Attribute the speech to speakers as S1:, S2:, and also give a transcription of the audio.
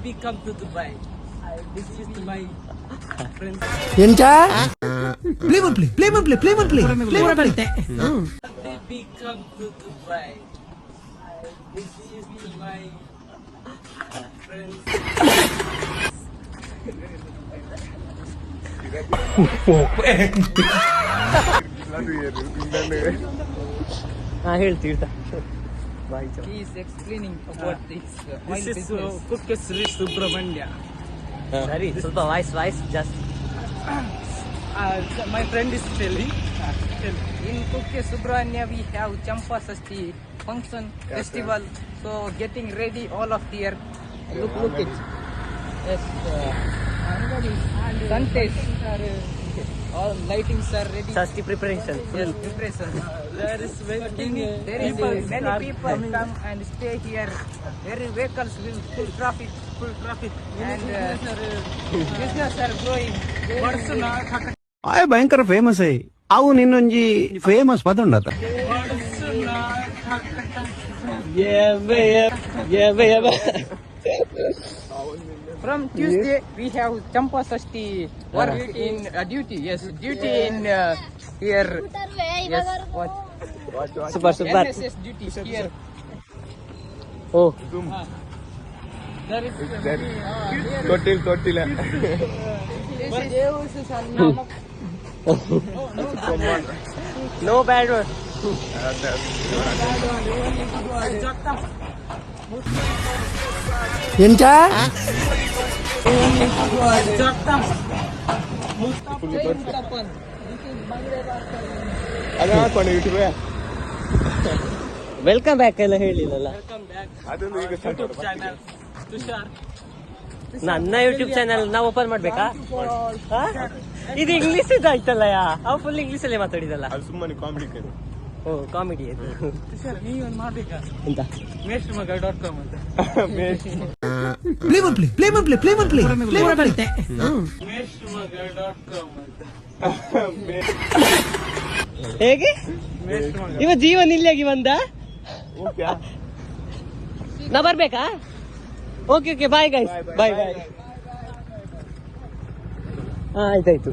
S1: Baby, come to Dubai. This is my friend.
S2: ಎಂಚಾ
S3: Play one play.
S1: Baby, come to Dubai. This is my friend.
S2: ಹೇಳ್ತೀರ್ತ
S1: He is explaining about this. This is Kukke Sri Subramanya.
S2: ಸರಿ ಸ್ವಲ್ಪ voice ಜಾಸ್ತಿ
S1: My friend is telling. In Kukke Subramanya we have Champa Sasti function festival. So getting ready all of here. Look it. Yes. Contest. All lightings are ready.
S2: ಜಾಸ್ತಿ preparation
S1: Yes, preparation. There is many people come and stay here. Very vehicles will full traffic. And business are growing.
S3: ಆಯ್ ಭಯಂಕರ famous I ಅವು ನಿನ್ನೊಂಜಿ famous ಪದೊಂಡತ
S1: From Tuesday we have Champa Sasti work in duty. Yes, duty in here. Yes, what?
S2: Super
S1: NSS duty here.
S2: ಓ
S1: There is
S4: ತೊಟ್ಟಿಲ್ಲ
S1: this is
S2: no bad word
S3: ಎಂಚಾ
S4: ಅದು ಹಾಕೊಂಡು YouTube
S2: welcome back ಎಲ್ಲ ಹೇಳಿಲ್ಲಲ್ಲ
S4: ಅದೊಂದು ಈಗ
S1: YouTube channel. Tushar.
S2: ನನ್ನ YouTube channel ನಾವು ಓಪನ್ ಮಾಡ್ಬೇಕಾ ಹಾ? ಇದು ಇಂಗ್ಲಿಷ್ ಇದಾಯ್ತಲ್ಲ ಅವ್ ಫುಲ್ ಇಂಗ್ಲಿಷ್ ಅಲ್ಲೇ ಮಾತಾಡಿದಲ್ಲ
S4: ಅದು ಸುಮ್ಮನೆ ಕಾಮಿಡಿ
S2: ಓ ಕಾಮಿಡಿ ಅದು
S1: Tushar, ನೀವೊಂದು ಮಾಡ್ಬೇಕಾ?
S2: ಎಂತ
S1: meshmaga.com ಅಂತ.
S3: ಪ್ಲೇ ಒನ್ ಪ್ಲೇ
S1: meshmaga.com ಅಂತ.
S2: ಹೇಗೆ
S1: meshmaga.
S2: ಇವ ಜೀವನ್ ಇಲ್ಲಿಯಾಗಿ ಬಂದ
S4: ಓಕೆ
S2: ನಾ ಬರ್ಬೇಕಾ ಓಕೆ ಬಾಯ್ ಗೈಸ್ ಬಾಯ್ ಆಯ್ತಾಯ್ತು